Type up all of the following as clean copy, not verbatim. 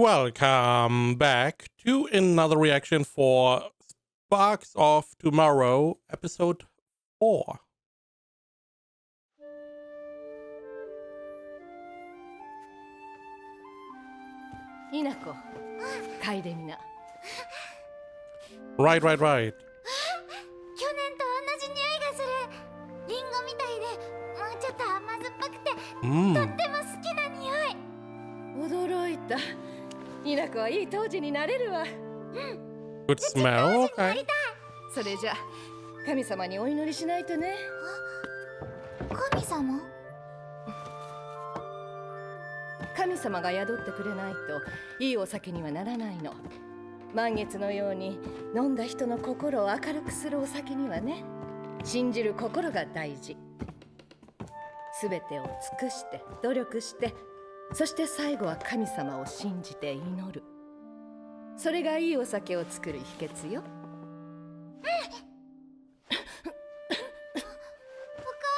Welcome back to another reaction for Sparks of Tomorrow, episode 4. Inako, 嗅いでみな。Right. 去年と同じ匂いがする。リンゴみたいでもうちょっと甘酸っぱくて、とっても好きな匂い。驚いた。Inakoはいい当時になれるわ。Good smell, okay. それじゃ神様にお祈りしないとね。神様？神様が宿ってくれないといいお酒にはならないの。満月のように飲んだ人の心を明るくするお酒にはね、信じる心が大事。すべてを尽くして努力して、そして最後は神様を信じて祈る。それがいいお酒を作る秘訣よ。お母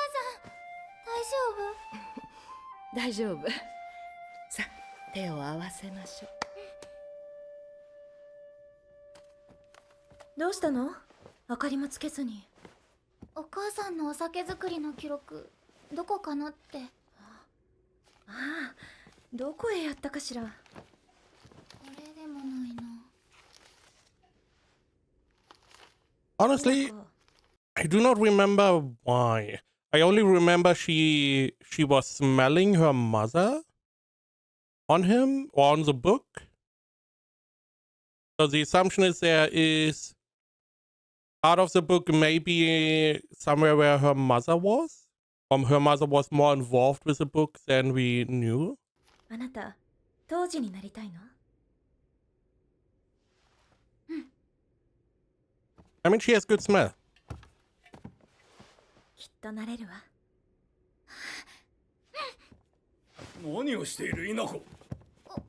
さん、大丈夫？大丈夫。さあ、手を合わせましょう。どうしたの？明かりもつけずに。お母さんのお酒作りの記録、どこかなって。ああ、どこへやったかしら。これでもないな。Honestly, I do not remember why. I only remember she was smelling her mother on him or on the book. So the assumption is there is part of the book maybe somewhere where her mother was. Her mother was more involved with the book than we knew. あなた、当時になりたいの？I mean, she has good smell. きっとなれるわ。何をしている稲子？お母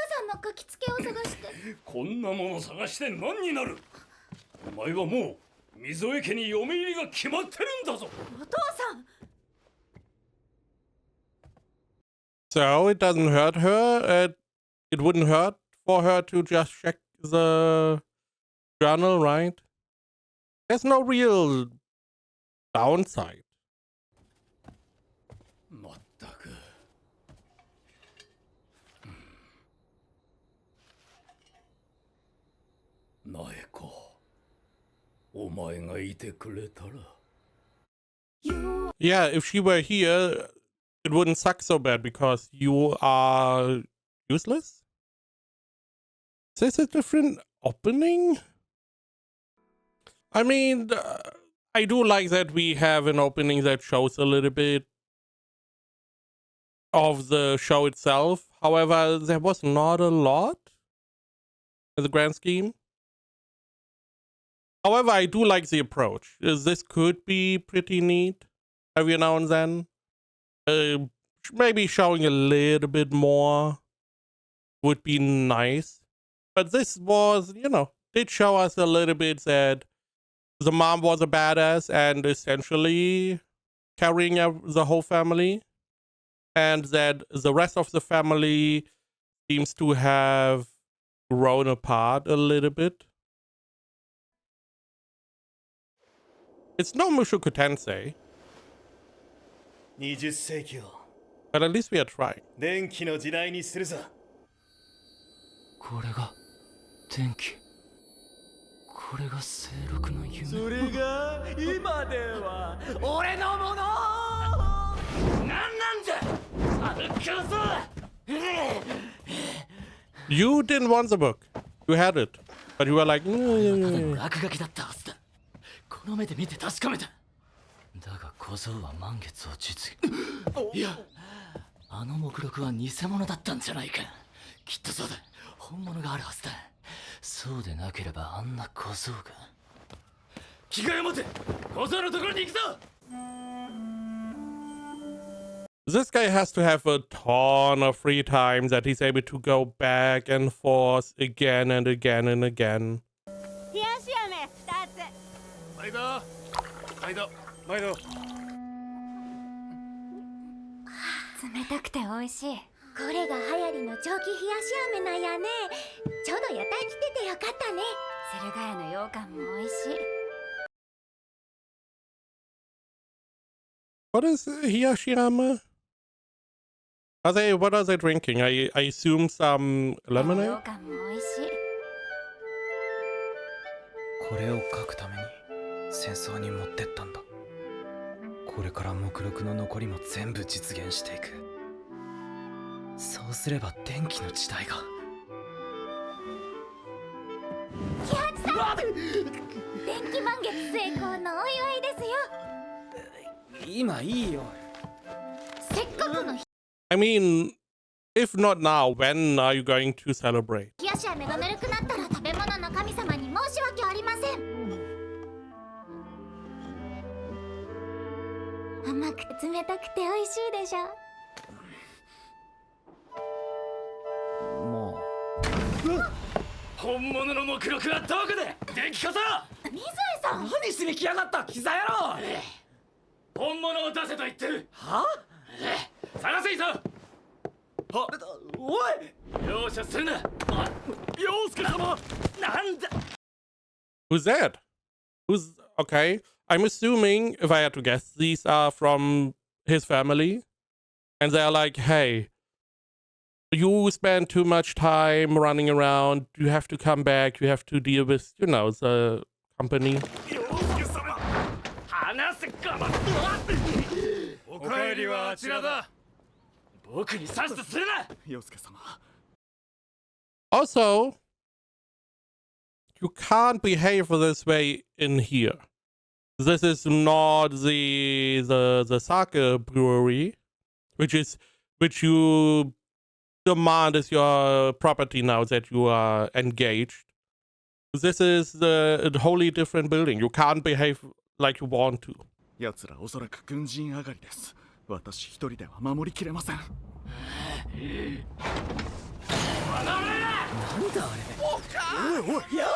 さんの書きつけを探して。こんなもの探して何になる？お前はもう溝江家に嫁入りが決まってるんだぞ。お父さん。So it doesn't hurt her. It wouldn't hurt for her to just check the journal, right? There's no real downside. まったく。苗子、お前がいてくれたら。Yeah, if she were here, it wouldn't suck so bad because you are useless. Is this a different opening? I mean, I do like that we have an opening that shows a little bit of the show itself. However, there was not a lot in the grand scheme. However, I do like the approach. This could be pretty neat every now and then. Maybe showing a little bit more would be nice. But this was, did show us a little bit that the mom was a badass and essentially carrying the whole family. And that the rest of the family seems to have grown apart a little bit. It's no Mushoku Tensei. 20世紀を But at least we are trying. 電気の時代にするぞ。これが電気。これが清六の夢。それが今では俺のもの。なんだ。あれこそ。You didn't want the book. You had it. But you were like, ただの落書きだったはずだ。この目で見て確かめた。だが小僧は満月を実現。いや、あの目録は偽物だったんじゃないか。きっとそうだ。本物があるはずだ。そうでなければあんな小僧が。着替えを持て。小僧のところに行くぞ。this guy has to have a ton of free time that he's able to go back and forth again and again and again. 冷やし飴2つ。毎度。冷たくて美味しい。これが流行りの長期冷やし飴なんやね。ちょうど屋台来ててよかったね。駿河屋の羊羹も美味しい。 What is Hiyashirama? What are they drinking? I assume some lemonade? 羊羹も美味しい。これを書くために戦争に持ってったんだ。これから目録の残りも全部実現していく。そうすれば電気の時代が。喜八さん、電気満月成功のお祝いですよ。今いいよ。せっかくの I mean, if not now, when are you going to celebrate? 冷やし飴がぬるくなったら食べ物の神様に申し訳ありません。甘くて冷たくて美味しいでしょ。も本物の目録はどこで電気こそ。水江さん、何しに来やがったキザ野郎。本物を出せと言ってる。は？探せいぞ。おい、容赦するな。陽介様、なんだ。 Who's that? Who's okay? I'm assuming, if I had to guess, these are from his family, and they're like, "Hey, you spend too much time running around. You have to come back. You have to deal with, you know, the company." 陽介様、話せかま。お帰りはあちらだ。僕に指図するな。陽介様。 Also, you can't behave this way in here. This is not the sake brewery, which you demand is your property now that you are engaged. This is a wholly different building. You can't behave like you want to. 奴らおそらく軍人上がりです。私一人では守りきれません。なんだあれ。おいおい、やだ。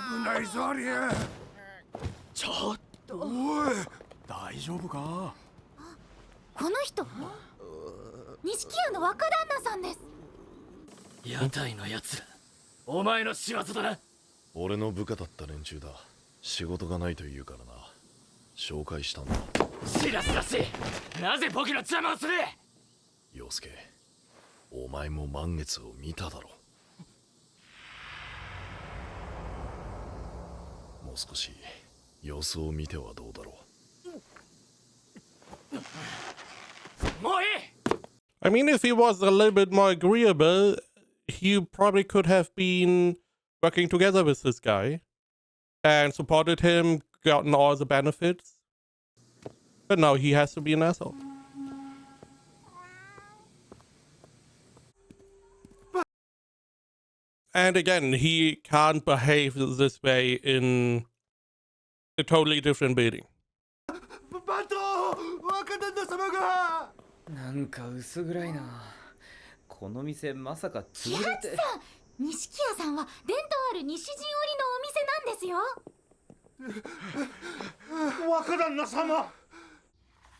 危ないぞアリエ。ちょっと。おい、大丈夫か。この人、錦屋の若旦那さんです。屋台のやつら、お前の仕業だな。俺の部下だった連中だ。仕事がないというからな。紹介したんだ。知らすらしい。なぜ僕の邪魔をする。陽介、お前も満月を見ただろう。もう少し様子を見てはどうだろう。もういい。I mean, if he was a little bit more agreeable, he probably could have been working together with this guy and supported him, gotten all the benefits. But now he has to be an asshole. And again, he can't behave this way in a totally different building. バト若旦那様が。なんか薄暗いな。この店まさか潰れて。錦屋さんは伝統ある西陣織のお店なんですよ。若旦那様。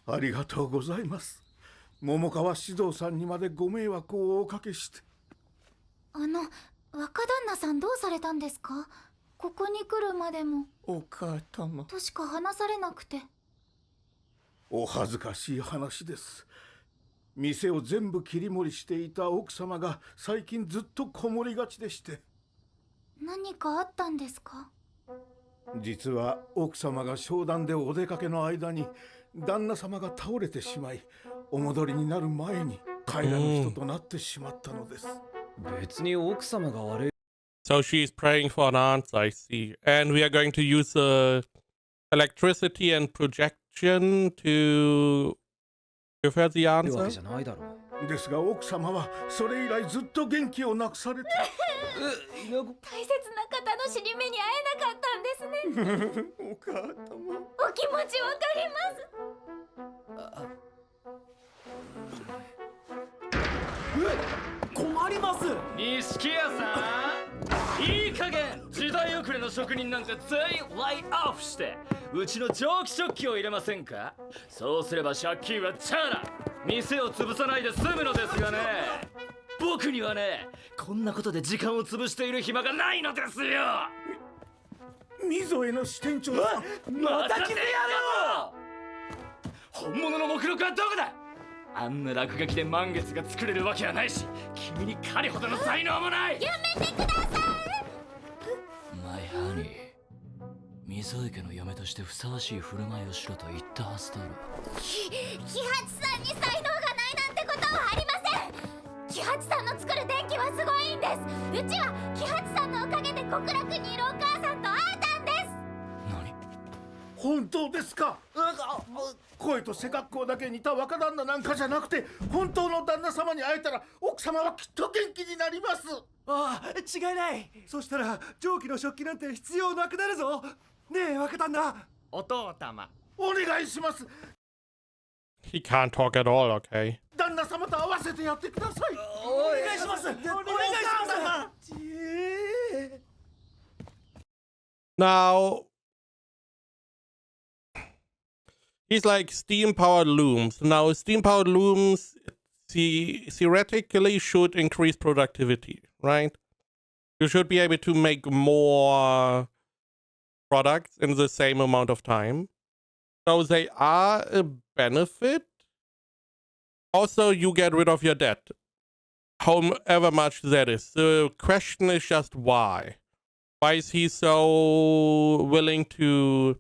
ありがとうございます。桃川獅童さんにまでご迷惑をおかけして。若旦那さんどうされたんですか？ここに来るまでも。お母様。としか話されなくて。お恥ずかしい話です。店を全部切り盛りしていた奥様が最近ずっとこもりがちでして。何かあったんですか？実は奥様が商談でお出かけの間に旦那様が倒れてしまい、お戻りになる前に帰らぬ人となってしまったのです。別に奥様が悪い。 So she's praying for an answer, I see. And we are going to use electricity and projection to give her the わけ answer. じゃないだろう。ですが奥様はそれ以来ずっと元気をなくされて。大切な方の死に目に会えなかったんですね。お母様。お気持ちわかります。困ります。錦屋さん、いい加減時代遅れの職人なんか全員ライトオフしてうちの蒸気食器を入れませんか。そうすれば借金はチャラ。店を潰さないで済むのですがね。僕にはね、こんなことで時間を潰している暇がないのですよ。溝江の支店長さん、また来てやろう。本物の目録はどこだ。あんな落書きで満月が作れるわけはないし、君に彼ほどの才能もない。やめてください。マイハニー、溝井家の嫁としてふさわしい振る舞いをしろと言ったはずだろ。喜八さんに才能がないなんてことはありません。喜八さんの作る電気はすごいんです。うちは喜八さんのおかげで極楽にいるお母さんと会えたんです。何？本当ですか？声と背格好だけ似た若旦那なんかじゃなくて、本当の旦那様に会えたら奥様はきっと元気になります。ああ、違いない。そしたら蒸気の食器なんて必要なくなるぞ。ねえ若旦那、お父様お願いします。 He can't talk at all, okay? 旦那様と合わせてやってください。お願いします。お願いします。Now, he's like steam-powered looms. Now, steam-powered looms theoretically should increase productivity, right? You should be able to make more products in the same amount of time. So they are a benefit. Also, you get rid of your debt, however much that is. The question is just why. Why is he so willing to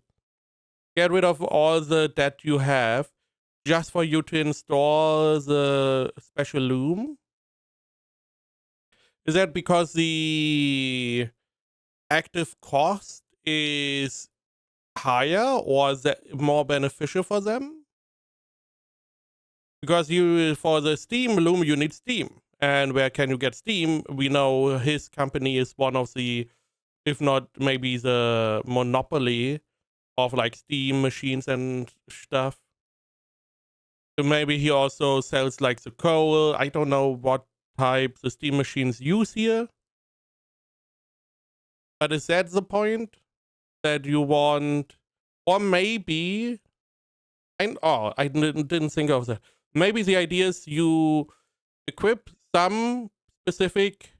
get rid of all the debt you have just for you to install the special loom? Is that because the active cost is higher, or is that more beneficial for them? Because you, for the steam loom, you need steam. And where can you get steam? We know his company is one of the, if not maybe the monopoly of like steam machines and stuff. So maybe he also sells like the coal. I don't know what type the steam machines use here. But is that the point? That you want, or maybe, I didn't think of that. Maybe the idea is you equip some specific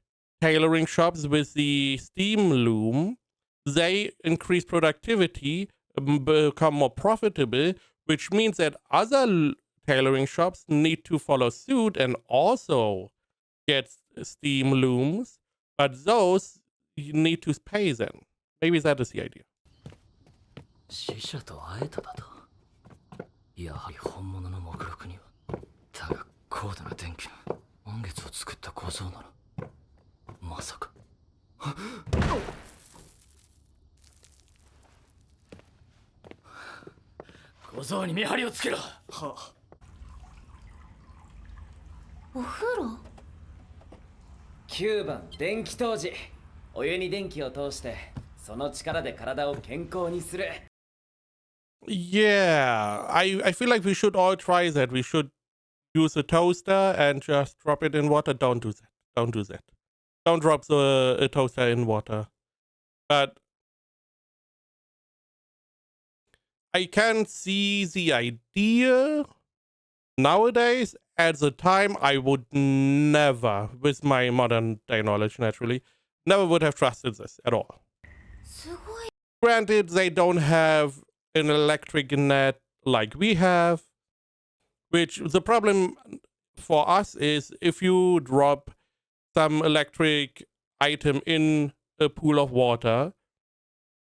tailoring shops with the steam loom. They increase productivity, become more profitable, which means that other tailoring shops need to follow suit and also get steam looms, but those you need to pay them. Maybe that is the idea. 死者と会えただと。やはり本物の目録には。だが高度な電気の満月を作った小僧なら、まさか。小僧に見張りをつけろ。はあ。お風呂9番電気湯治。お湯に電気を通してその力で体を健康にする。Yeah, I feel like we should all try that. We should use a toaster and just drop it in water. Don't do that. Don't do that. Don't drop a toaster in water. But I can see the idea nowadays. At the time, I would never, with my modern day knowledge naturally, never would have trusted this at all. Granted, they don't have an electric net like we have, which the problem for us is if you drop some electric item in a pool of water,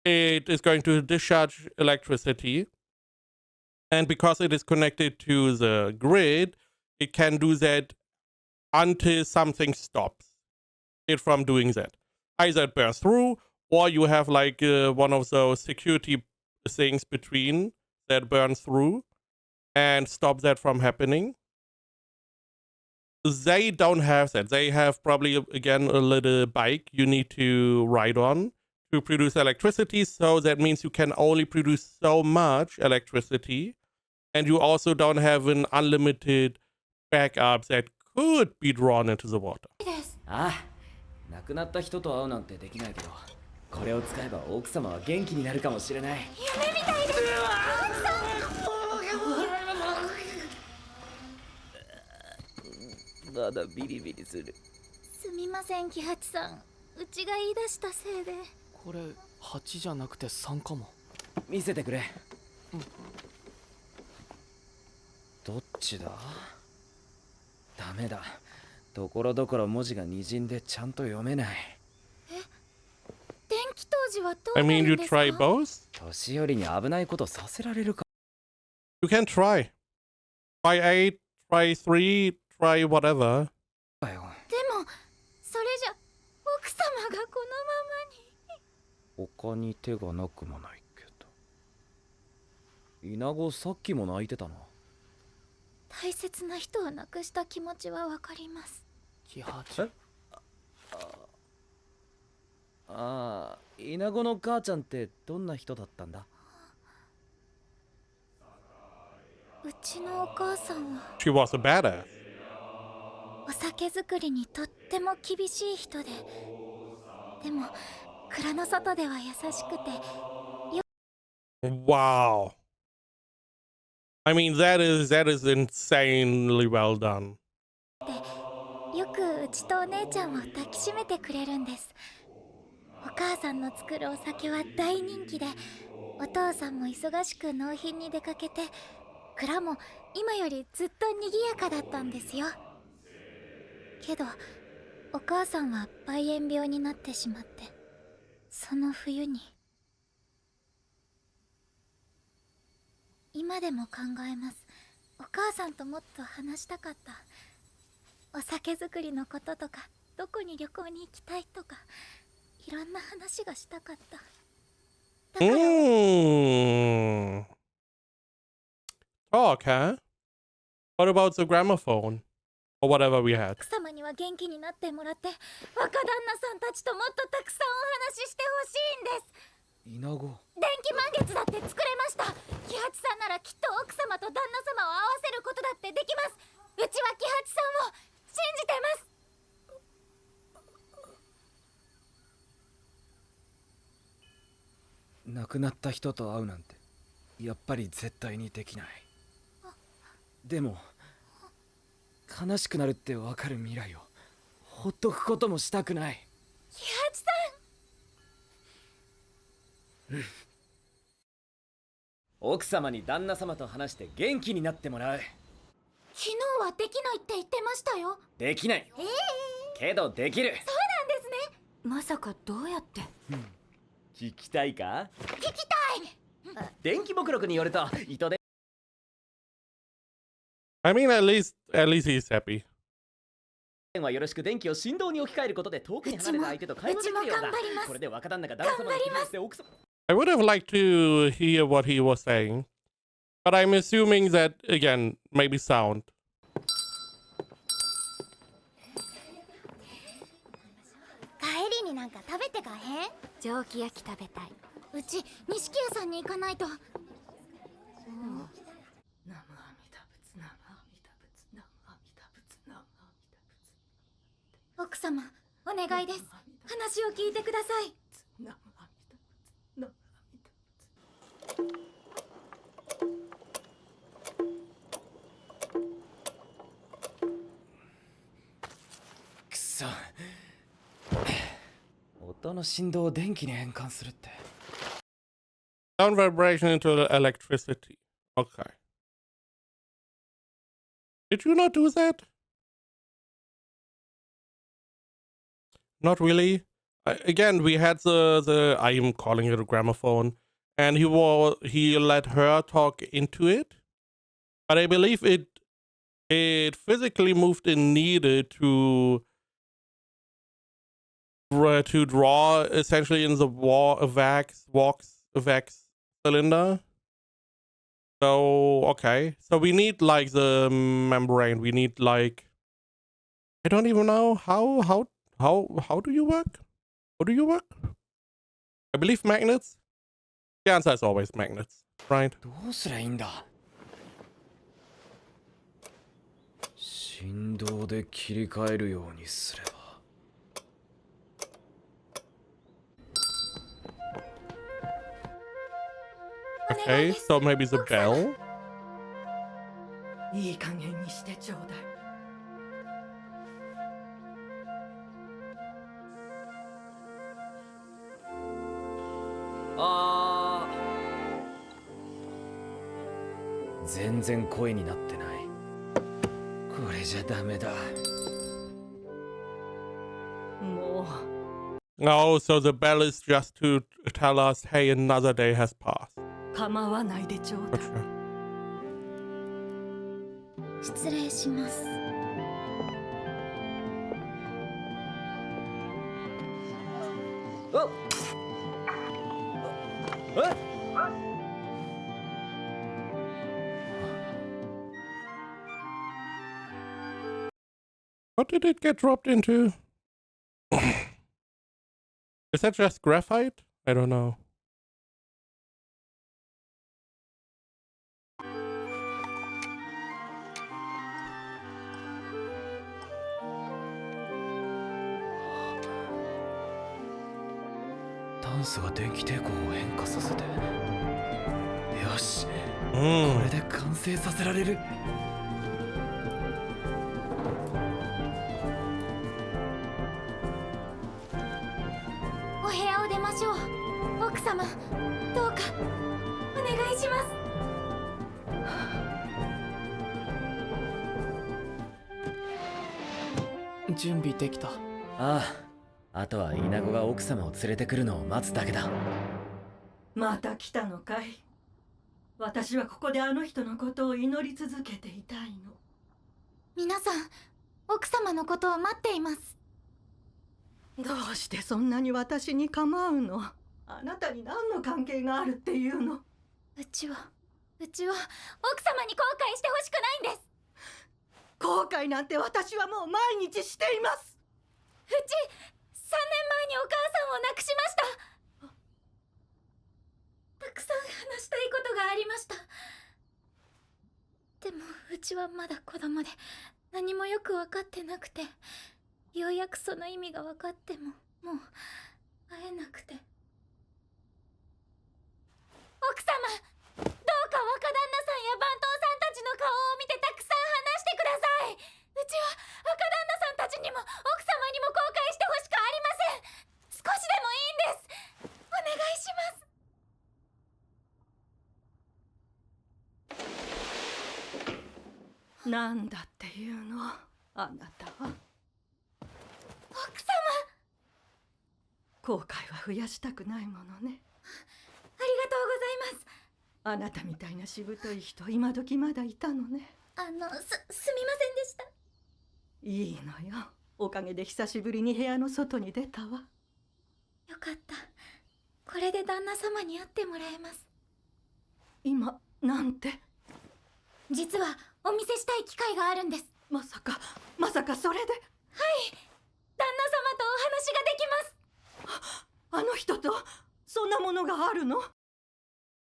it is going to discharge electricity, and because it is connected to the grid, it can do that until something stops it from doing that. Either it burns through, or you have like one of those security things between that burns through and stop that from happening. They don't have that. They have probably, again, a little bike you need to ride on to produce electricity. So that means you can only produce so much electricity. And you also don't have an unlimited backup that could be drawn into the water. ああ、亡くなった人と会うなんてできないけど、これを使えば奥様は元気になるかもしれない。夢みたいです。まだビリビリする。すみません喜八さん、うちが言い出したせいで。これ8じゃなくて3かも。見せてくれ。どっちだ？ダメだ。ところどころ文字が滲んでちゃんと読めない。電気当時はどう I な mean, る you んですか？ try both? 年寄りに危ないことさせられるか。 You can try. Try 8, try 3, try whatever. だよ。でもそれじゃ奥様がこのままに。他に手がなくもないけど。イナゴさっきも泣いてたな。大切な人を亡くした気持ちはわかります。喜八。ああ、イナゴの母ちゃんってどんな人だったんだ？うちのお母さんは She was a badass. お酒作りにとっても厳しい人で、でも蔵の外では優しくて、 Wow. I mean, that is insanely well done. よくうちとお姉ちゃんを抱きしめてくれるんです。お母さんの作るお酒は大人気で、お父さんも忙しく納品に出かけて、蔵も今よりずっと賑やかだったんですよ。けどお母さんは肺炎病になってしまって、その冬に。今でも考えます。お母さんともっと話したかった。お酒作りのこととか、どこに旅行に行きたいとか、いろんな話がしたかった。だから、Talk, huh? What about the gramophone? Or whatever we had. 奥様には元気になってもらって、若旦那さんたちともっとたくさんお話ししてほしいんです。イナゴ。電気満月だって作れました。喜八さんならきっと奥様と旦那様を合わせることだってできます。うちは喜八さんを信じてます。亡くなった人と会うなんてやっぱり絶対にできない。でも悲しくなるってわかる未来をほっとくこともしたくない。喜八さん、奥様に旦那様と話して元気になってもらう。昨日はできないって言ってましたよ。できない、けどできる。そうなんですね。まさかどうやって？聞きたいか？聞きたい。電気目録によると糸で I mean, at least he's happy. はよろしく電気を振動に置き換えることで遠くに離れた相手と会話できるよううちも頑張りまだ。す。これで若旦那が旦那様に気にして奥様。I would have liked to hear what he was saying, but I'm assuming that, again, maybe sound. 帰りになんか食べてかへん？蒸気焼き食べたい。うち錦屋さんに行かないと。奥様、お願いです。話を聞いてください。くそ。音の振動を電気に変換するって。Sound vibration into electricity. Okay. Did you not do that? Not really. Again, we had the I am calling it a gramophone, and he let her talk into it, but I believe it physically moved in needed to draw essentially in the wax cylinder. So okay, so we need like the membrane. We need like, I don't even know how do you work? How do you work? I believe magnets. The answer is always magnets, right? どうすりゃいいんだ。振動で切り替えるようにすれば。Okay, so maybe the bell. いい加減にしてちょうだい。全然声になってない。これじゃダメだ。もう Oh, so the bell is just to tell us, hey, another day has passed. 構わないでちょうだい。 Gotcha. 失礼します。あっ。What did it get dropped into? Is that just graphite? I don't know. Tansu が電気抵抗を変化させて。よし、こ Mm. れで完成させられる。お部屋を出ましょう。奥様、どうかお願いします。準備できた。ああ、あとはイナゴが奥様を連れてくるのを待つだけだ。また来たのかい。私はここであの人のことを祈り続けていたいの。皆さん、奥様のことを待っています。どうしてそんなに私に構うの。あなたに何の関係があるっていうの。うちは奥様に後悔してほしくないんです。後悔なんて私はもう毎日しています。うち3年前にお母さんを亡くしました。たくさん話したいことがありました。でもうちはまだ子供で何もよく分かってなくて、ようやくその意味が分かってももう会えなくて。奥様、どうか若旦那さんや番頭さんたちの顔を見てたくさん話してください。うちは若旦那さんたちにも奥様にも後悔してほしくありません。少しでもいいんです。お願いします。なんだっていうの、あなたは。奥様、後悔は増やしたくないものね。ありがとうございます。あなたみたいなしぶとい人、今時まだいたのね。すみませんでした。いいのよ。おかげで久しぶりに部屋の外に出たわ。よかった。これで旦那様に会ってもらえます。今、なんて。実はお見せしたい機会があるんです。まさかそれで。はい、旦那様とお話ができます。あの人とそんなものがあるの？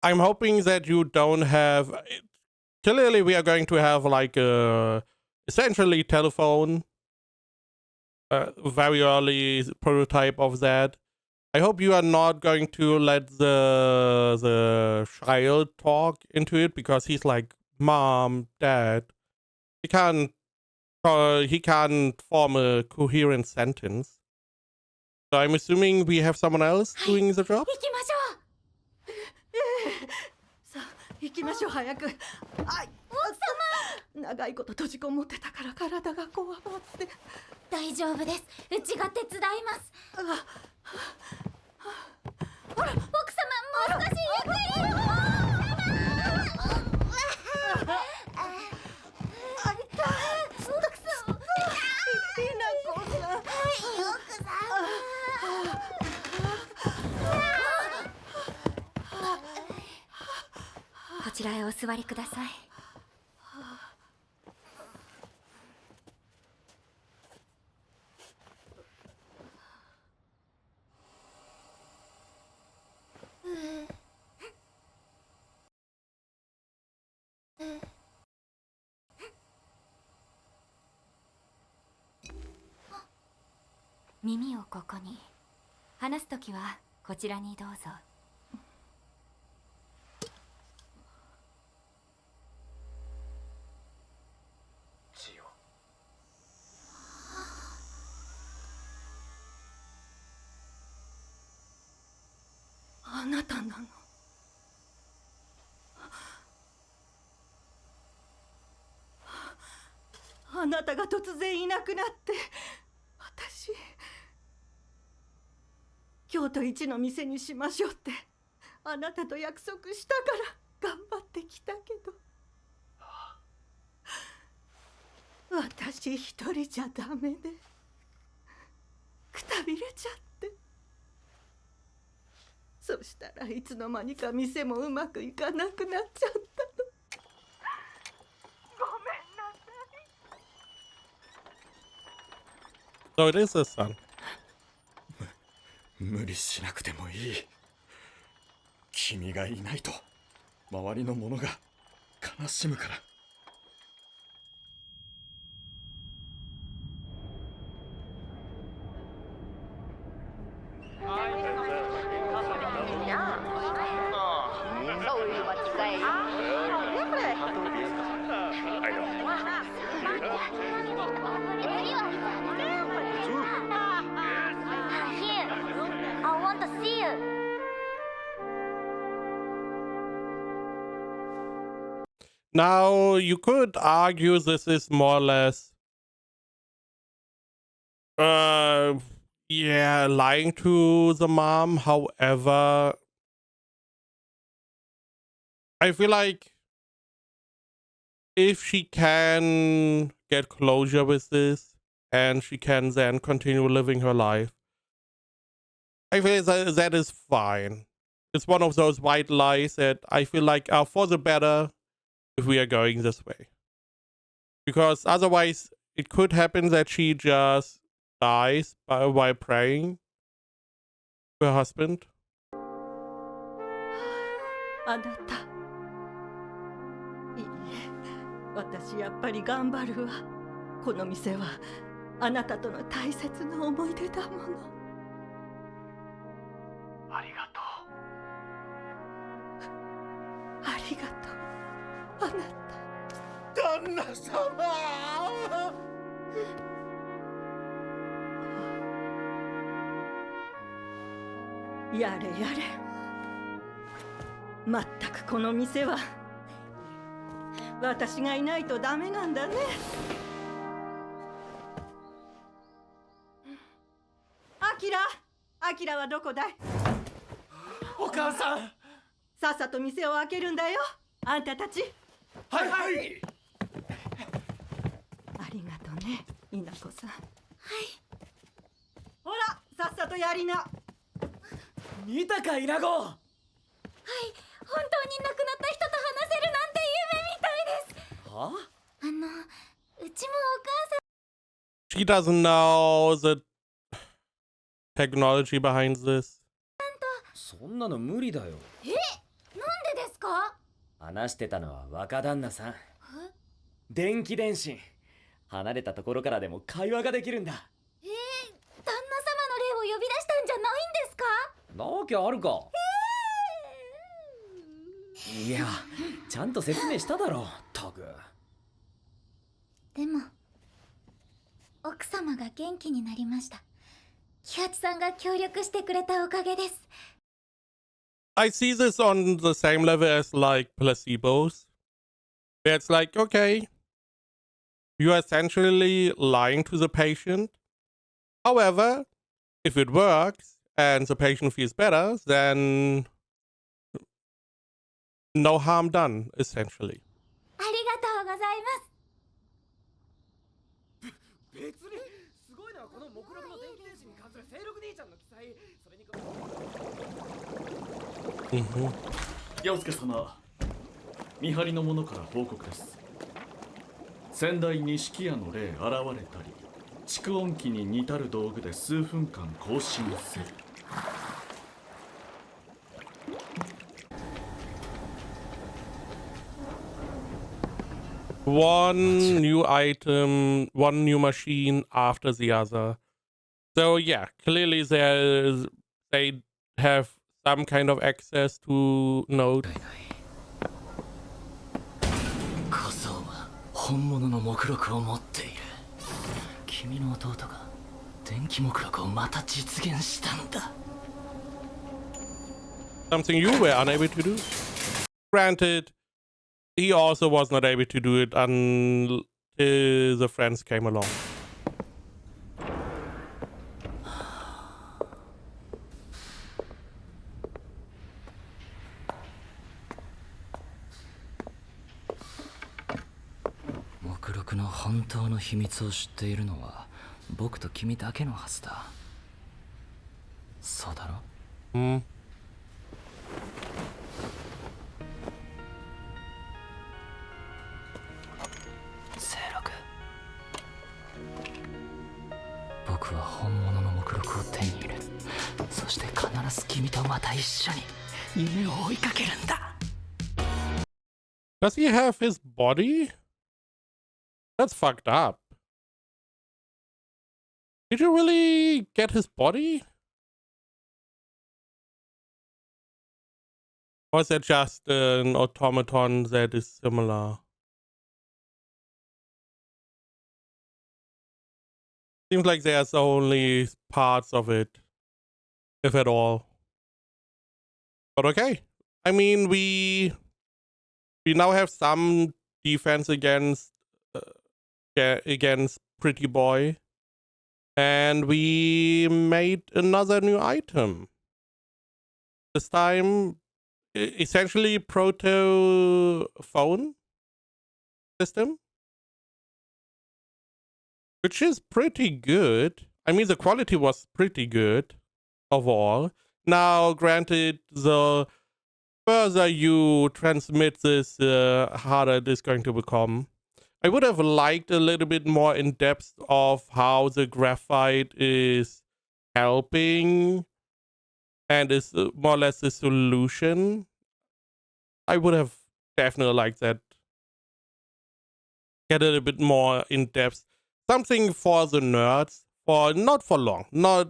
I'm hoping that you don't have. Clearly, we are going to have like a essentially telephone, very early prototype of that. I hope you are not going to let the child talk into it because he's like, Mom, Dad. He can't form a coherent sentence. So I'm assuming we have someone else doing the job. 行きましょう。さあ行きましょう、早く。はい、奥様。長いこと閉じこもってたから体がこわばって。大丈夫です。うちが手伝います。奥様、もう少しゆっくり。こちらへお座りください。耳をここに。話すときはこちらにどうぞ。あなたなの？なたが突然いなくなって、私京都一の店にしましょうってあなたと約束したから頑張ってきたけど、私一人じゃダメでくたびれちゃって、そしたらいつの間にか店もうまくいかなくなっちゃったの。ごめんなさい。 So it is his son. 無理しなくてもいい。君がいないと周りの者が悲しむから。Now, you could argue this is more or less, yeah, lying to the mom. However, I feel like if she can get closure with this and she can then continue living her life, I feel that is fine. It's one of those white lies that I feel like are for the better if we are going this way. Because otherwise, it could happen that she just dies while praying to her husband. あなた、いいえ、私やっぱり頑張るわ。この店はあなたとの大切な思い出だもの。ありがとう。ありがとう、あなた。旦那様。やれやれ。まったくこの店は私がいないとダメなんだね。アキラはどこだい？お母さん。さっさと店を開けるんだよ、あんたたち。はいはい。ありがとね、稲子さん。はい。ほら、さっさとやりな。見たか、イナゴ。はい、本当に亡くなった人と話せるなんて夢みたいです。は？うちもお母さん。 She doesn't know the technology behind this. そんなの無理だよ。なんでですか？話してたのは若旦那さん。電気電信。離れたところからでも会話ができるんだ。旦那様の霊を呼び出したんじゃないんですか？なわけあるか。いや、ちゃんと説明しただろう、タグ。でも奥様が元気になりました。喜八さんが協力してくれたおかげです。 I see this on the same level as like placebos. Where it's like, okay, you are essentially lying to the patient. However, if it works and the patient feels better, then no harm done, essentially. ありがとうございます。別にすごいのはこの目録の電気電子に関する清六兄ちゃんの記載。それに陽介様、見張りの者から報告です。先代錦屋の霊現れたり、蓄音機に似たる道具で数分間更新せる。One new item, one new machine after the other. So yeah, clearly they have some kind of access to nodes. 小僧は本物の目録を持っている。君の弟が電気目録をまた実現したんだ。 Something you were unable to do. Granted, he also was not able to do it till the friends came along.目録の本当の秘密を知っているのは僕と君だけのはずだ。そうだろ？清六、僕は本物の目録を手に入れ、そして必ず君とまた一緒に夢を追いかけるんだ。Does he have his body? That's fucked up. Did you really get his body? Or is that just an automaton that is similar? Seems like there's only parts of it, if at all. But okay. I mean, we now have some defense against Pretty Boy, and we made another new item. This time, essentially proto phone system, which is pretty good. I mean, the quality was pretty good overall. Now, granted, the further you transmit this, harder it is going to become. I would have liked a little bit more in depth of how the graphite is helping and is more or less the solution. I would have definitely liked that. Get a little bit more in depth. Something for the nerds, for not for long. No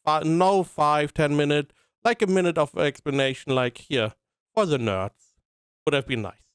5-10 minutes, like a minute of explanation, like here for the nerds would have been nice.